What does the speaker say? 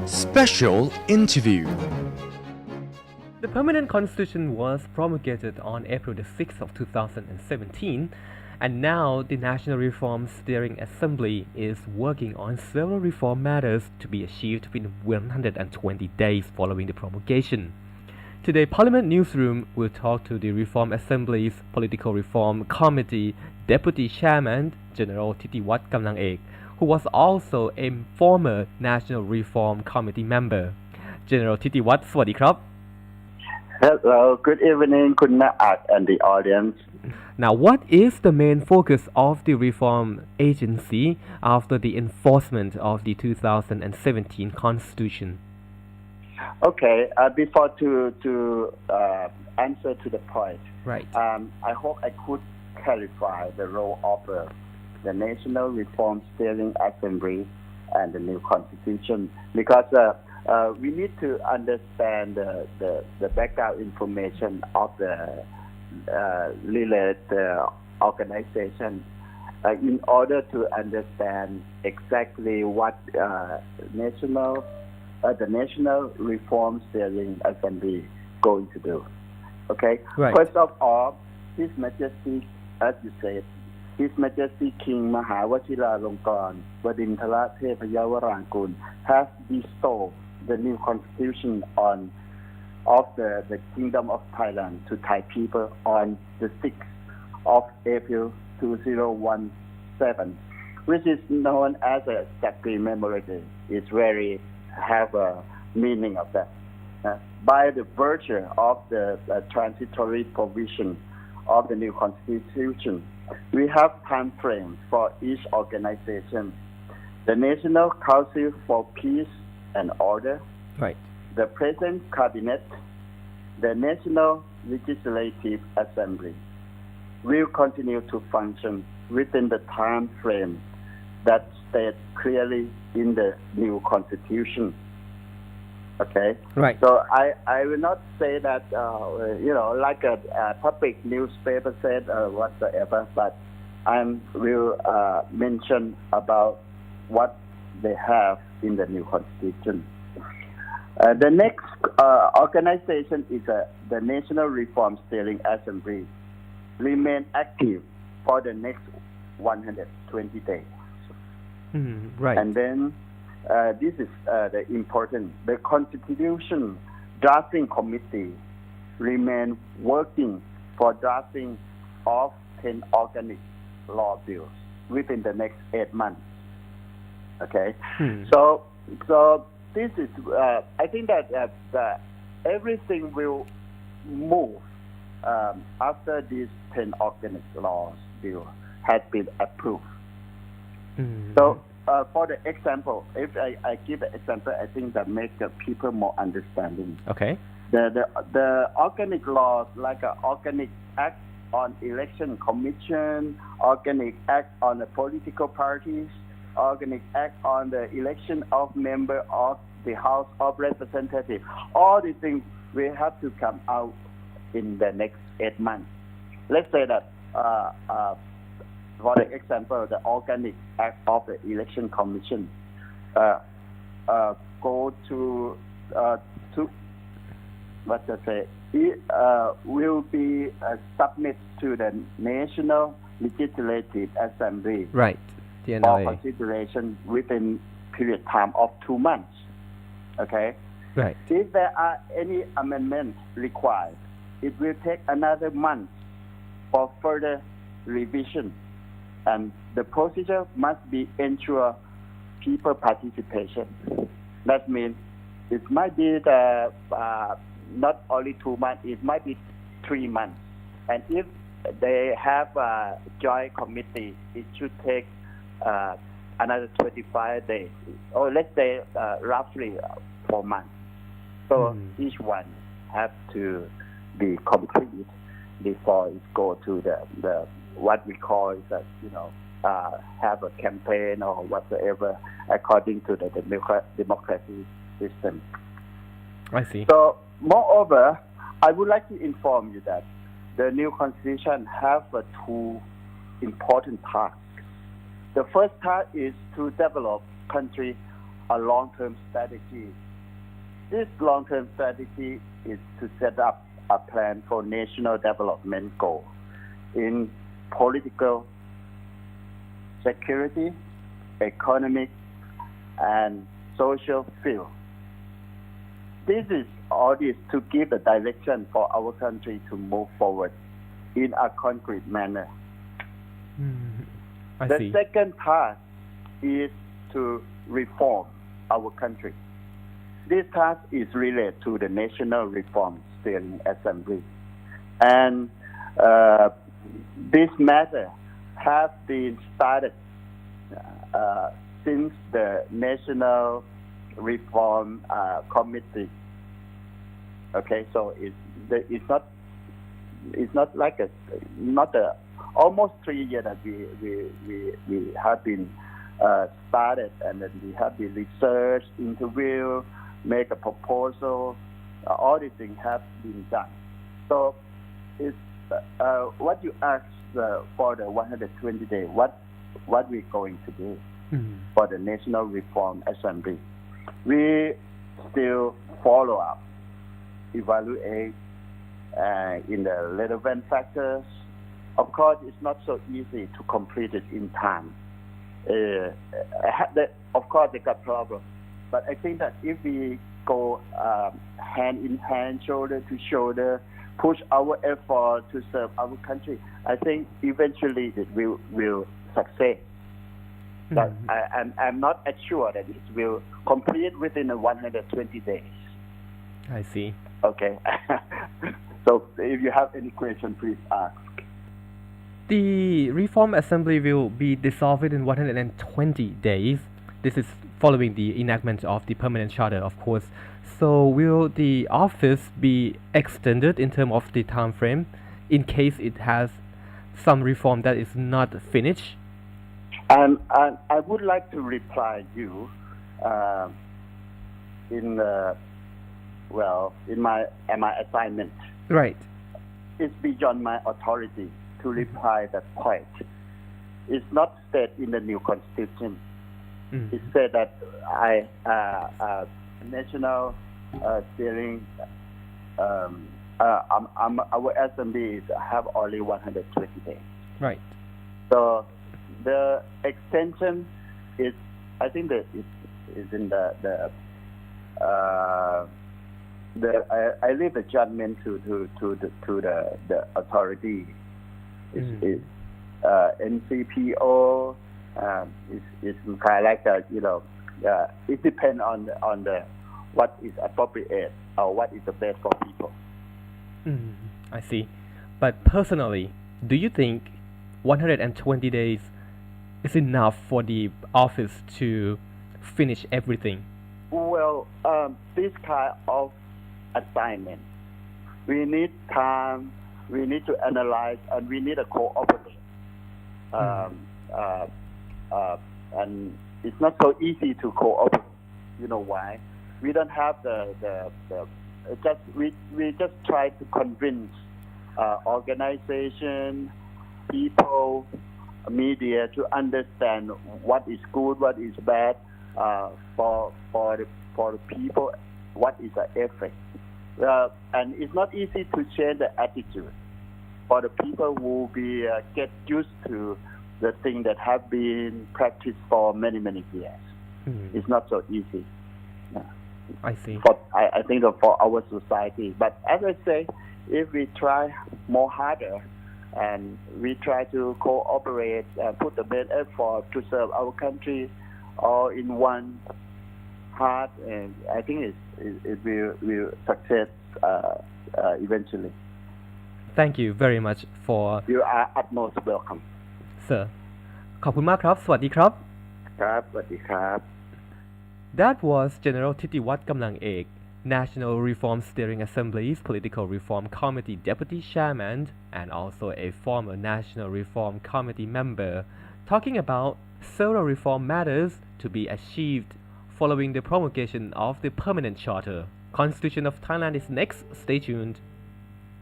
Special interview. The permanent constitution was promulgated on April the 6th of 2017, and now the National Reform Steering Assembly is working on several reform matters to be achieved within 120 days following the promulgation. Today, Parliament Newsroom will talk to the Reform Assembly's Political Reform Committee Deputy Chairman, General Thitiwat Kamnangek, who was also a former National Reform Committee member. General Thitiwat สวัสดีครับ Hello, good evening, Kun Naat and the audience. Now, what is the main focus of the reform agency after the enforcement of the 2017 Constitution? Okay, before to answer to the point, Right. I hope I could clarify the role of the National Reform Steering Assembly and the new Constitution because we need to understand the background information of the related organization in order to understand exactly what the National Reform Steering Assembly going to do. Okay. Right. First of all, His Majesty, as you said, His Majesty King Mahawachiralongkorn Vadintara Thepayawarankul has bestowed the new constitution of the Kingdom of Thailand to Thai people on the 6th of April 2017, which is known as a Sakri Memorial Day. It's very have a meaning of that. By the virtue of the transitory provision of the new constitution, we have time frames for each organization. The National Council for Peace and Order, Right. the present cabinet, the National Legislative Assembly will continue to function within the time frame that states clearly in the new constitution. Okay. Right. So I will not say that like a public newspaper said whatsoever, but I will mention about what they have in the new constitution. The next organization is the National Reform Steering Assembly. Remain active for the next 120 days. Right. And then this is the important. The Constitution Drafting Committee remain working for drafting of 10 organic law bills within the next 8 months. Okay. So this is. I think that everything will move after these 10 organic laws bill has been approved. So, for the example, if I give an example, I think that makes the people more understanding. Okay. The organic laws like an organic act on election commission, organic act on the political parties, organic act on the election of member of the House of Representatives. All these things will have to come out in the next 8 months. Let's say that for the example, the organic act of the election commission go to what to say, it will be submit to the National Legislative Assembly Right. for TNLA. consideration within period time of 2 months. Okay. Right. If there are any amendments required, it will take another month for further revision. And the procedure must be ensure people participation. That means it might be not only 2 months, it might be 3 months. And if they have a joint committee, it should take another 25 days, or let's say roughly 4 months. So each one have to be complete before it go to the what we call is that have a campaign or whatsoever according to the democracy system. I see. So moreover, I would like to inform you that the new constitution have 2 important tasks. The first task is to develop country a long-term strategy. This long-term strategy is to set up a plan for national development goal in political, security, economic, and social field. This is all this to give the direction for our country to move forward in a concrete manner. The see. second task is to reform our country. This task is related to the National Reform Steering Assembly. And this matter has been started since the National Reform Committee. Okay, so it's not like almost 3 years that we have been started, and then we have been research, interview, make a proposal. All these things have been done. So it's what you asked for the 120 days. What we're going to do for the National Reform Assembly? We still follow up, evaluate in the relevant factors. Of course, it's not so easy to complete it in time. Of course, they got problems. But I think that if we go hand in hand, shoulder to shoulder, push our effort to serve our country, I think eventually it will succeed. But I'm not assured that it will complete within the 120 days. I see. Okay. So if you have any question, please ask. The Reform Assembly will be dissolved in 120 days. This is following the enactment of the Permanent Charter, of course. So will the office be extended in terms of the time frame in case it has some reform that is not finished? And I would like to reply you in my assignment. Right. It's beyond my authority to reply that point. It's not said in the new constitution. It said that national steering our assembly have only 120 days. Right. So the extension is, I think that is in I leave the judgment to the authority. Is NCPO is kind of like it depends on the what is appropriate or what is the best for people. I see. But personally, do you think 120 days is enough for the office to finish everything? Well, this kind of assignment, we need time, we need to analyze, and we need a cooperation. And it's not so easy to cooperate. You know why? We don't have we just try to convince organization, people, media to understand what is good, what is bad for the people, what is the effect. And it's not easy to change the attitude for the people who get used to the thing that have been practiced for many years. It's not so easy. I see. I think that for our society. But as I say, if we try more harder and we try to cooperate and put the best effort to serve our country all in one heart, and I think it will succeed eventually. Thank you very much for You are utmost welcome. Sir ขอบคุณมากครับ สวัสดีครับ ครับสวัสดีครับ That was General Titiwat Kamlang-ek, National Reform Steering Assembly's Political Reform Committee Deputy Chairman and also a former National Reform Committee member, talking about several reform matters to be achieved following the promulgation of the Permanent Charter. Constitution of Thailand is next. Stay tuned.